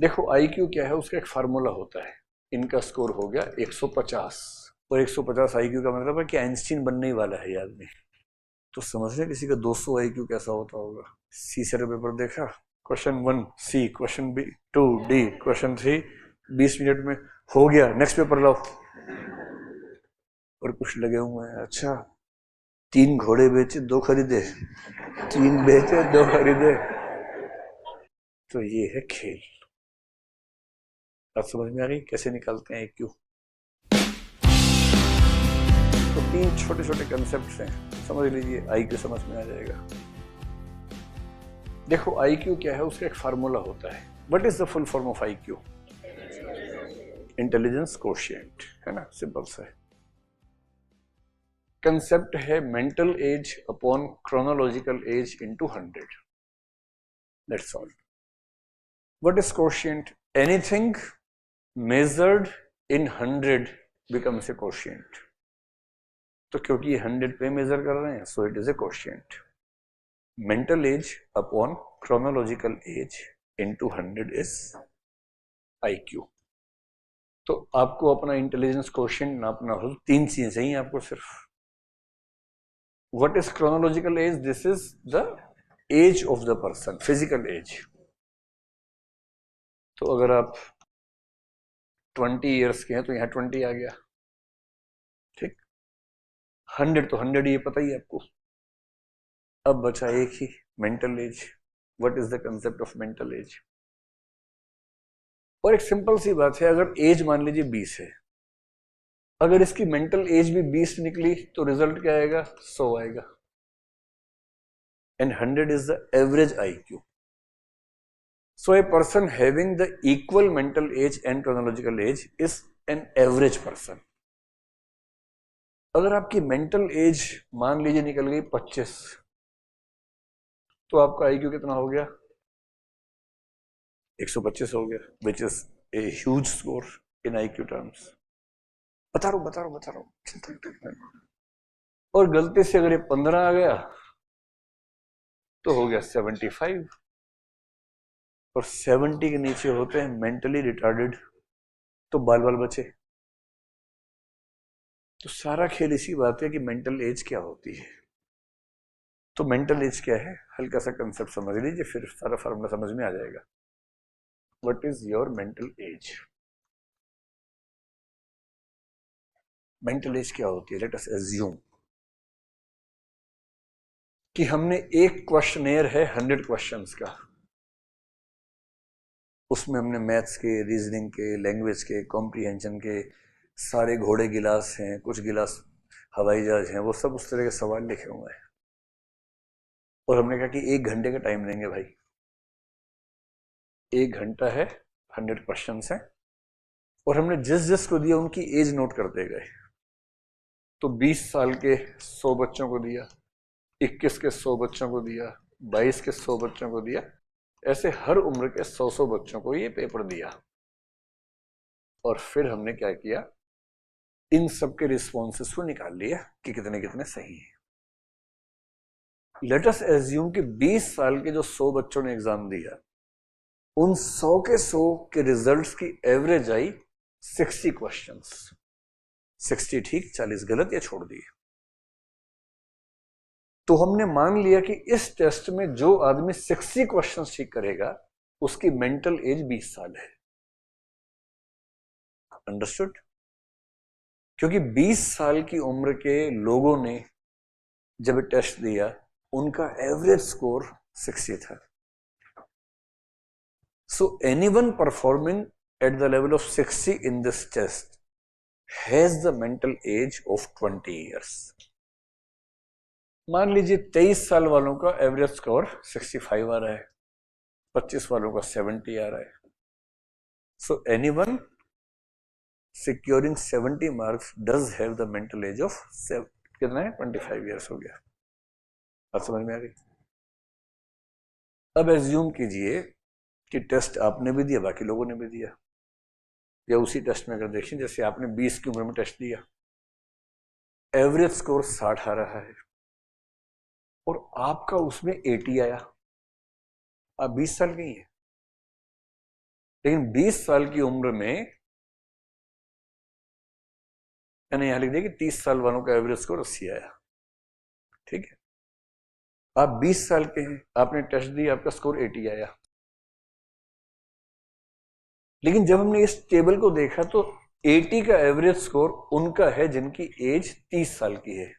देखो आईक्यू क्या है, उसका एक फार्मूला होता है। इनका स्कोर हो गया 150 और 150 आईक्यू का मतलब है कि आइंस्टीन बनने ही वाला है ये आदमी। तो समझ रहे किसी का 200 आईक्यू कैसा होता होगा। सी से पेपर देखा, question 1 C, question B 2 D, question 3 20 minute में हो गया, नेक्स्ट पेपर लाओ। और कुछ लगे हुए हैं, अच्छा 3 घोड़े बेचे 2 खरीदे, 3 बेचे 2 खरीदे। तो ये है खेल। अब समझ में आ गई कैसे निकालते हैं आईक्यू। तो 3 छोटे छोटे कंसेप्ट हैं, समझ लीजिए, आईक्यू समझ में आ जाएगा। देखो आईक्यू क्या है, उसका एक फार्मूला होता है। What is the full form of IQ? Intelligence quotient, है ना, सिंपल सा है। कंसेप्ट है mental age upon chronological age into 100, that's all. What is quotient? Anything measured in 100 becomes a quotient। तो क्योंकि 100 पे मेजर कर रहे हैं, so it is a quotient। Mental age upon chronological age into 100 is IQ. तो आपको अपना intelligence quotient नापना हो, 3 चीजें चाहिए आपको सिर्फ। What is chronological age? This is the age of the person, physical age. तो अगर आप 20 ईयर्स के हैं तो यहां 20 आ गया, ठीक। 100 तो 100 ही पता ही है आपको। अब बचा एक ही, mental age. What is the concept of mental age? और एक सिंपल सी बात है, अगर एज मान लीजिए 20 है, अगर इसकी मेंटल एज भी 20 निकली तो रिजल्ट क्या आएगा? 100 आएगा। And 100 is the average IQ. So a person having the equal mental as and chronological age is an average person. अगर आपकी मेंटल एज मान लीजिए निकल गई 25, तो आपका आईक्यू कितना हो गया? 125 हो गया, which is a huge score in IQ terms. बता रहा हूं, चिंता नहीं। और गलती से अगर ये 15 आ गया तो हो गया 75। और 70 के नीचे होते हैं मेंटली रिटार्डेड, तो बाल बाल बचे। तो सारा खेल इसी बात है कि मेंटल एज क्या होती है। तो मेंटल एज क्या है, हल्का सा कंसेप्ट समझ लीजिए, फिर सारा फार्मूला समझ में आ जाएगा। What is your mental as? Mental as क्या होती है? लेट अस एज्यूम कि हमने एक क्वेश्चनेयर है 100 क्वेश्चंस का, उसमें हमने मैथ्स के, रीजनिंग के, लैंग्वेज के, कॉम्प्रीहेंशन के, सारे घोड़े गिलास हैं, कुछ गिलास हवाई जहाज हैं, वो सब उस तरह के सवाल लिखे हुए हैं। और हमने कहा कि 1 घंटे का टाइम लेंगे भाई। 1 घंटा है, 100 क्वेश्चन हैं, और हमने जिस जिस को दिया उनकी एज नोट करते गए। तो 20 साल के 100 बच्चों को दिया, 21 के 100 बच्चों को दिया, 22 के 100 बच्चों को दिया, ऐसे हर उम्र के 100 बच्चों को ये पेपर दिया। और फिर हमने क्या किया, इन सबके रिस्पॉन्सेस को निकाल लिया कि कितने कितने सही हैं। लेट अस एज्यूम कि 20 साल के जो 100 बच्चों ने एग्जाम दिया, उन 100 के 100 के रिजल्ट्स की एवरेज आई 60 क्वेश्चंस। 60 ठीक, 40 गलत या छोड़ दिए। तो हमने मान लिया कि इस टेस्ट में जो आदमी 60 क्वेश्चंस ठीक करेगा उसकी मेंटल एज 20 साल है। अंडरस्टूड? क्योंकि 20 साल की उम्र के लोगों ने जब टेस्ट दिया, उनका एवरेज स्कोर 60 था। So anyone performing at the level of 60 in this test has the mental age of 20 years. मान लीजिए 23 साल वालों का एवरेज स्कोर 65 आ रहा है, 25 वालों का 70 आ रहा है। So anyone securing 70 marks does have the mental age of कितना है? 25 years हो गया। बात समझ में आ गई? अब एज्यूम कीजिए कि टेस्ट आपने भी दिया, बाकी लोगों ने भी दिया, या उसी टेस्ट में अगर देखिए, जैसे आपने 20 की उम्र में टेस्ट दिया, एवरेज स्कोर 60 आ रहा है और आपका उसमें 80 आया। आप 20 साल के ही हैं, लेकिन 20 साल की उम्र में मैंने यहां लिख दिया कि 30 साल वालों का एवरेज स्कोर 80 आया। ठीक है, आप 20 साल के हैं, आपने टेस्ट दी, आपका स्कोर 80 आया। लेकिन जब हमने इस टेबल को देखा तो 80 का एवरेज स्कोर उनका है जिनकी एज 30 साल की है,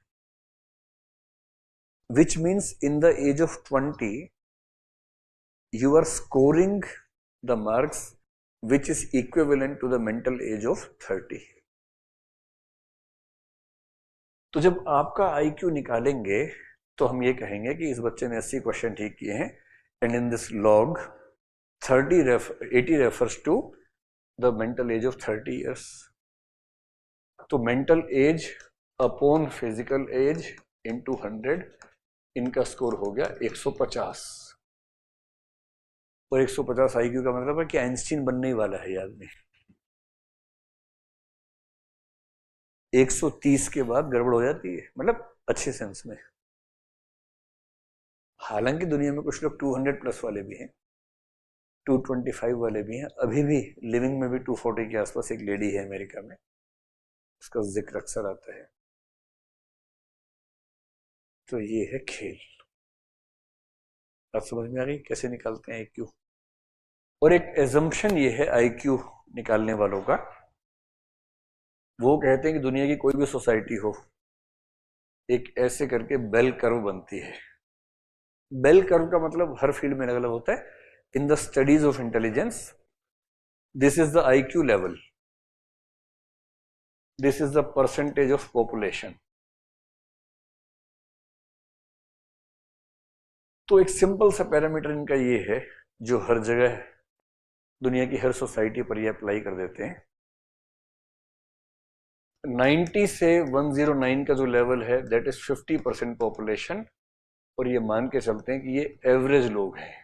which means in the age of 20 you are scoring the marks which is equivalent to the mental age of 30. तो जब आपका IQ निकालेंगे तो हम ये कहेंगे कि इस बच्चे ने 80 क्वेश्चन ठीक किए हैं, and in this log 80 refers to the mental age of 30 years. तो mental age upon physical age into 100, इनका स्कोर हो गया 150। और 150 IQ का मतलब है कि आइंस्टीन बनने ही वाला है ये आदमी। 130 के बाद गड़बड़ हो जाती है, मतलब अच्छे सेंस में। हालांकि दुनिया में कुछ लोग 200 प्लस वाले भी हैं, 225 वाले भी हैं, अभी भी लिविंग में भी 240 के आसपास एक लेडी है अमेरिका में, उसका जिक्र अक्सर आता है। तो ये है खेल। बात समझ में आ गई कैसे निकालते हैं IQ? और एक एजम्पशन ये है IQ निकालने वालों का, वो कहते हैं कि दुनिया की कोई भी सोसाइटी हो, एक ऐसे करके बेल कर्व बनती है। बेल कर्व का मतलब हर फील्ड में अलग अलग होता है। In the studies of intelligence, this is the IQ level, this is the percentage of population. तो एक सिंपल सा पैरामीटर इनका ये है जो हर जगह दुनिया की हर सोसाइटी पर ये अप्लाई कर देते हैं। 90 से 109 का जो लेवल है दैट इज 50% पॉपुलेशन, और ये मान के चलते हैं कि ये एवरेज लोग हैं।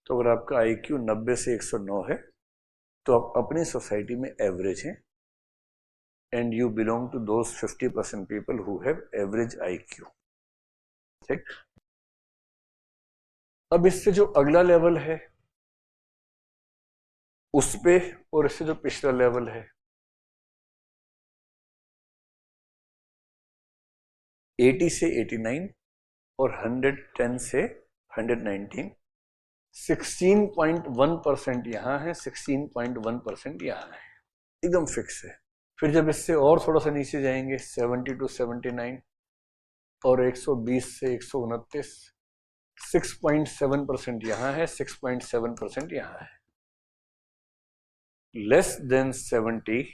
तो अगर आपका IQ 90 से 109 है तो आप अपनी सोसाइटी में एवरेज हैं, and you belong to those 50% people who have average IQ। ठीक, अब इससे जो अगला लेवल है उस पे, और इससे जो पिछला लेवल है, 80 से 89 और 110 से 119, 16.1% यहां है, 16.1% यहां है, एकदम फिक्स है। फिर जब इससे और थोड़ा सा नीचे जाएंगे 70 टू 79 और 120 से 129, 6.7% यहां है, 6.7% यहां है। Less than 70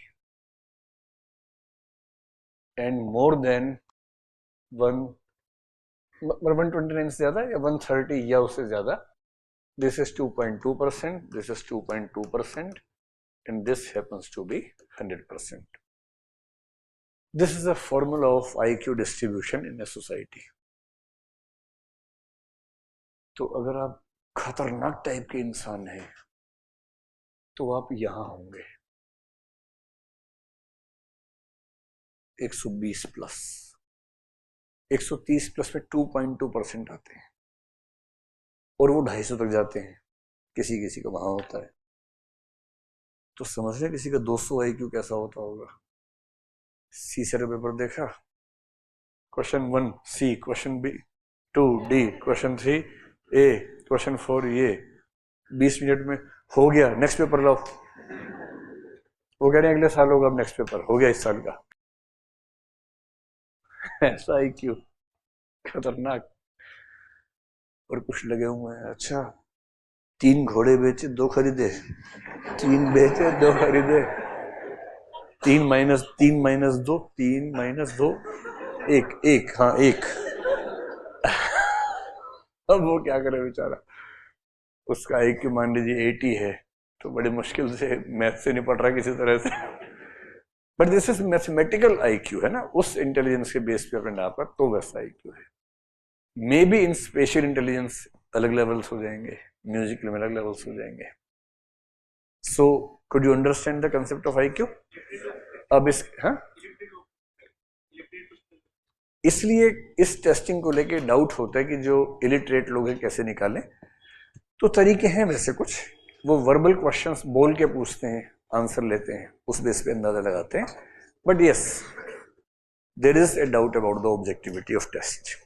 and more than 129 से ज्यादा या 130 या उससे ज्यादा, this is 2.2%, this is 2.2%, and this happens to be 100%. This is a formula of IQ distribution in a society. तो अगर आप खतरनाक टाइप के इंसान हैं तो आप यहां होंगे 120 प्लस, 130 प्लस में 2.2% आते हैं, और वो 250 तक जाते हैं, किसी किसी का वहां होता है। तो समझ रहे किसी का 200 IQ कैसा होता होगा। सी से पेपर देखा, question 1 C, question B 2 D, question 3 A, question 4 ये, 20 मिनट में हो गया, नेक्स्ट पेपर लाओ। वो कह रहे हैं अगले साल होगा, अब नेक्स्ट पेपर हो गया इस साल का। ऐसा IQ खतरनाक। और कुछ लगे हुए हैं, अच्छा 3 घोड़े बेचे 2 खरीदे, 3 बेचे 2 खरीदे, 3 माइनस 2, 3 माइनस 2 1, हाँ 1। अब वो क्या करे बेचारा, उसका IQ मान लीजिए 80 है, तो बड़ी मुश्किल से मैथ से निपट रहा है किसी तरह से। But this is mathematical IQ है ना, उस इंटेलिजेंस के बेस पे अपने नाप पर, तो वैसा IQ है। May be in special intelligence अलग लेवल्स हो जाएंगे, म्यूजिक में अलग लेवल्स हो जाएंगे। So could you understand the concept of IQ? अब इस इसलिए इस टेस्टिंग को लेके डाउट होता है कि जो इलिटरेट लोग हैं कैसे निकालें। तो तरीके हैं वैसे कुछ, वो वर्बल क्वेश्चंस बोल के पूछते हैं, आंसर लेते हैं, उस बेस पे अंदाजा लगाते हैं. But yes, there is a doubt about the objectivity of test.